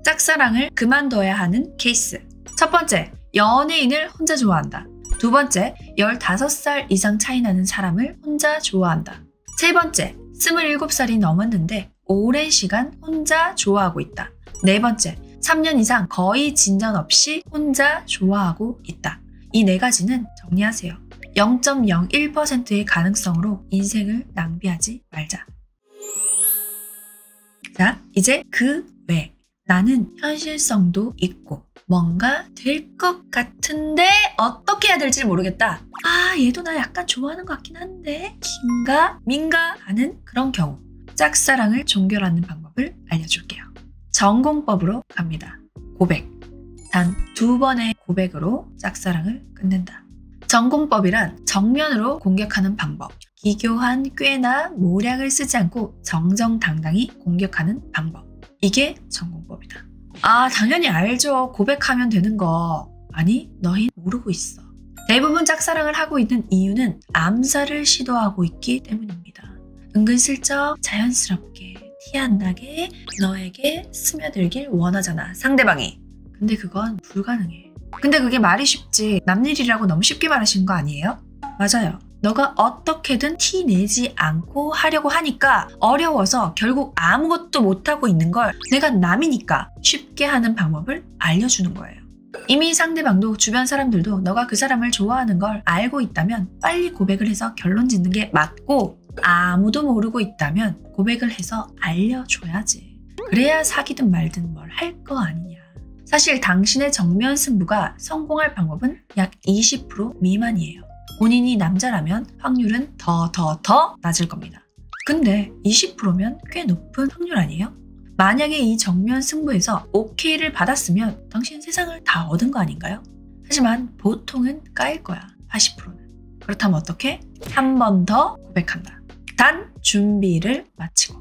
짝사랑을 그만둬야 하는 케이스. 첫 번째, 연예인을 혼자 좋아한다. 두 번째, 15살 이상 차이 나는 사람을 혼자 좋아한다. 세 번째, 27살이 넘었는데 오랜 시간 혼자 좋아하고 있다. 네 번째, 3년 이상 거의 진전 없이 혼자 좋아하고 있다. 이 네 가지는 정리하세요. 0.01%의 가능성으로 인생을 낭비하지 말자. 자, 이제 그 외. 나는 현실성도 있고 뭔가 될 것 같은데 어떻게 해야 될지 모르겠다. 아, 얘도 나 약간 좋아하는 것 같긴 한데 긴가 민가 하는 그런 경우 짝사랑을 종결하는 방법을 알려줄게요. 전공법으로 갑니다. 고백. 단 2번의 고백으로 짝사랑을 끊는다. 전공법이란 정면으로 공격하는 방법. 기교한 꾀나 모략을 쓰지 않고 정정당당히 공격하는 방법. 이게 전공법이다. 아, 당연히 알죠. 고백하면 되는 거. 아니, 너희 모르고 있어. 대부분 짝사랑을 하고 있는 이유는 암살을 시도하고 있기 때문입니다. 은근슬쩍 자연스럽게 티 안 나게 너에게 스며들길 원하잖아, 상대방이. 근데 그건 불가능해. 근데 그게 말이 쉽지 남일이라고 너무 쉽게 말하시는 거 아니에요? 맞아요. 너가 어떻게든 티 내지 않고 하려고 하니까 어려워서 결국 아무것도 못하고 있는 걸 내가 남이니까 쉽게 하는 방법을 알려주는 거예요. 이미 상대방도 주변 사람들도 너가 그 사람을 좋아하는 걸 알고 있다면 빨리 고백을 해서 결론 짓는 게 맞고, 아무도 모르고 있다면 고백을 해서 알려줘야지. 그래야 사귀든 말든 뭘 할 거 아니냐. 사실 당신의 정면 승부가 성공할 방법은 약 20% 미만이에요. 본인이 남자라면 확률은 더 낮을 겁니다. 근데 20%면 꽤 높은 확률 아니에요? 만약에 이 정면 승부에서 오케이를 받았으면 당신 세상을 다 얻은 거 아닌가요? 하지만 보통은 까일 거야, 80%는. 그렇다면 어떻게? 한 번 더 고백한다. 단 준비를 마치고.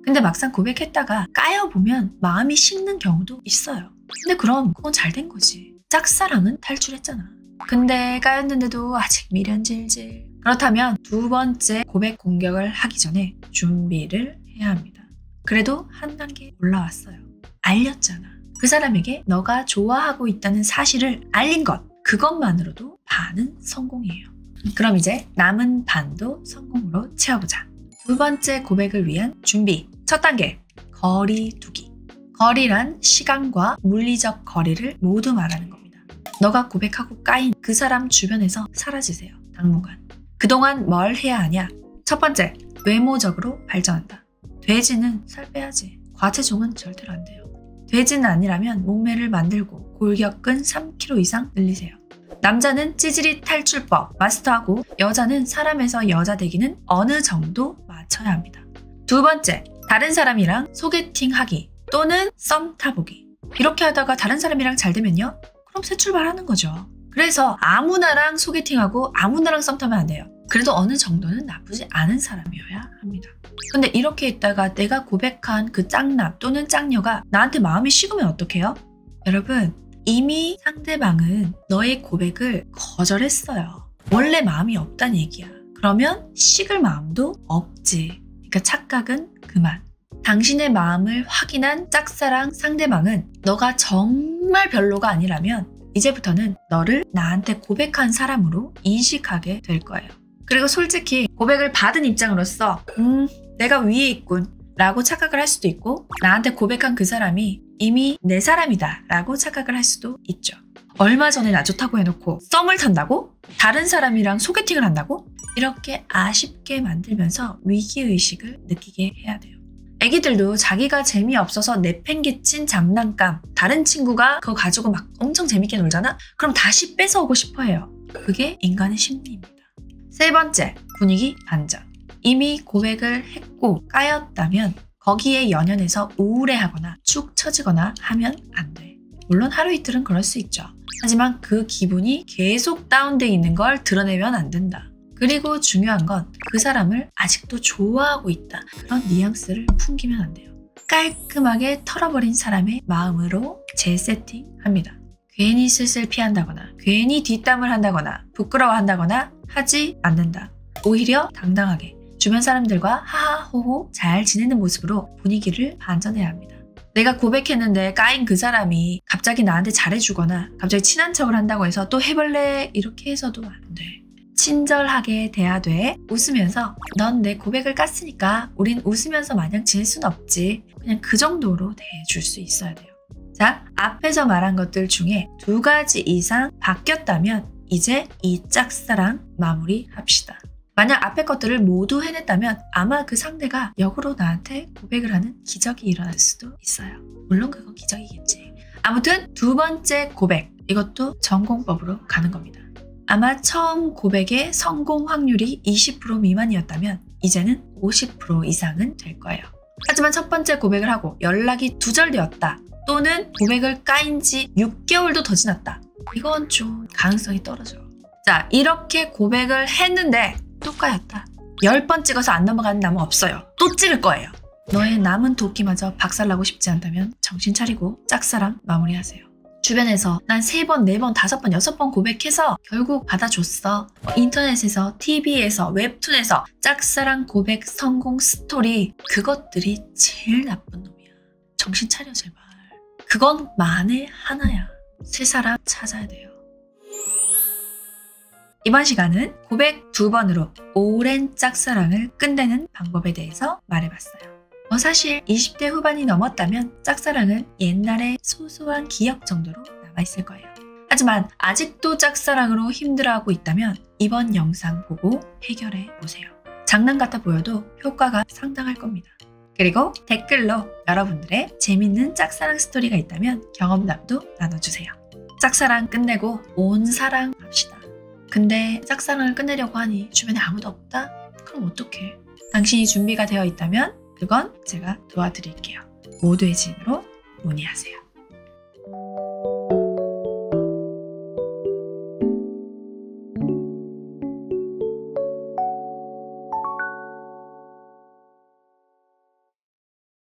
근데 막상 고백했다가 까여보면 마음이 식는 경우도 있어요. 근데 그럼 그건 잘 된 거지. 짝사랑은 탈출했잖아. 근데 까였는데도 아직 미련 질질. 그렇다면 2번째 고백 공격을 하기 전에 준비를 해야 합니다. 그래도 한 단계 올라왔어요. 알렸잖아. 그 사람에게 너가 좋아하고 있다는 사실을 알린 것. 그것만으로도 반은 성공이에요. 그럼 이제 남은 반도 성공으로 채워보자. 2번째 고백을 위한 준비. 첫 단계, 거리 두기. 거리란 시간과 물리적 거리를 모두 말하는 겁니다. 너가 고백하고 까인 그 사람 주변에서 사라지세요. 당분간. 그동안 뭘 해야 하냐? 첫 번째, 외모적으로 발전한다. 돼지는 살 빼야지. 과체중은 절대로 안 돼요. 돼지는 아니라면 몸매를 만들고 골격근 3kg 이상 늘리세요. 남자는 찌질이 탈출법 마스터하고 여자는 사람에서 여자 되기는 어느 정도 맞춰야 합니다. 2번째, 다른 사람이랑 소개팅하기 또는 썸 타보기. 이렇게 하다가 다른 사람이랑 잘 되면요? 그럼 새 출발하는 거죠. 그래서 아무나랑 소개팅하고 아무나랑 썸 타면 안 돼요. 그래도 어느 정도는 나쁘지 않은 사람이어야 합니다. 근데 이렇게 있다가 내가 고백한 그 짝남 또는 짝녀가 나한테 마음이 식으면 어떡해요? 여러분, 이미 상대방은 너의 고백을 거절했어요. 원래 마음이 없단 얘기야. 그러면 식을 마음도 없지. 그러니까 착각은 그만. 당신의 마음을 확인한 짝사랑 상대방은 너가 정말 별로가 아니라면 이제부터는 너를 나한테 고백한 사람으로 인식하게 될 거예요. 그리고 솔직히 고백을 받은 입장으로서 내가 위에 있군 라고 착각을 할 수도 있고, 나한테 고백한 그 사람이 이미 내 사람이다 라고 착각을 할 수도 있죠. 얼마 전에 나 좋다고 해놓고 썸을 탄다고? 다른 사람이랑 소개팅을 한다고? 이렇게 아쉽게 만들면서 위기의식을 느끼게 해야 돼요. 애기들도 자기가 재미없어서 내팽개친 장난감 다른 친구가 그거 가지고 막 엄청 재밌게 놀잖아? 그럼 다시 뺏어오고 싶어 해요. 그게 인간의 심리입니다. 세 번째, 분위기 반전. 이미 고백을 했고 까였다면 거기에 연연해서 우울해하거나 축 처지거나 하면 안 돼. 물론 하루 이틀은 그럴 수 있죠. 하지만 그 기분이 계속 다운돼 있는 걸 드러내면 안 된다. 그리고 중요한 건 그 사람을 아직도 좋아하고 있다. 그런 뉘앙스를 풍기면 안 돼요. 깔끔하게 털어버린 사람의 마음으로 재세팅합니다. 괜히 슬슬 피한다거나 괜히 뒷담을 한다거나 부끄러워한다거나 하지 않는다. 오히려 당당하게 주변 사람들과 하하호호 잘 지내는 모습으로 분위기를 반전해야 합니다. 내가 고백했는데 까인 그 사람이 갑자기 나한테 잘해주거나 갑자기 친한 척을 한다고 해서 또 해볼래? 이렇게 해서도 안 돼. 친절하게 대하되 웃으면서 넌 내 고백을 깠으니까 우린 웃으면서 마냥 지낼 순 없지. 그냥 그 정도로 대해줄 수 있어야 돼요. 자, 앞에서 말한 것들 중에 2가지 이상 바뀌었다면 이제 이 짝사랑 마무리합시다. 만약 앞에 것들을 모두 해냈다면 아마 그 상대가 역으로 나한테 고백을 하는 기적이 일어날 수도 있어요. 물론 그건 기적이겠지. 아무튼 2번째 고백, 이것도 전공법으로 가는 겁니다. 아마 처음 고백의 성공 확률이 20% 미만이었다면 이제는 50% 이상은 될 거예요. 하지만 첫 번째 고백을 하고 연락이 두절되었다. 또는 고백을 까인 지 6개월도 더 지났다. 이건 좀 가능성이 떨어져. 자, 이렇게 고백을 했는데 또 까였다. 10번 찍어서 안 넘어가는 남은 없어요. 또 찍을 거예요. 너의 남은 도끼마저 박살나고 싶지 않다면 정신 차리고 짝사랑 마무리하세요. 주변에서 난 3번, 4번, 5번, 6번 고백해서 결국 받아줬어. 인터넷에서, TV에서, 웹툰에서 짝사랑 고백 성공 스토리, 그것들이 제일 나쁜 놈이야. 정신 차려 제발. 그건 만에 하나야. 새 사람 찾아야 돼요. 이번 시간은 고백 2번으로 오랜 짝사랑을 끝내는 방법에 대해서 말해봤어요. 사실 20대 후반이 넘었다면 짝사랑은 옛날의 소소한 기억 정도로 남아있을 거예요. 하지만 아직도 짝사랑으로 힘들어하고 있다면 이번 영상 보고 해결해 보세요. 장난 같아 보여도 효과가 상당할 겁니다. 그리고 댓글로 여러분들의 재밌는 짝사랑 스토리가 있다면 경험담도 나눠주세요. 짝사랑 끝내고 온 사랑 합시다. 근데 짝사랑을 끝내려고 하니 주변에 아무도 없다? 그럼 어떡해? 당신이 준비가 되어 있다면 그건 제가 도와드릴게요. 모두의 지인으로 문의하세요.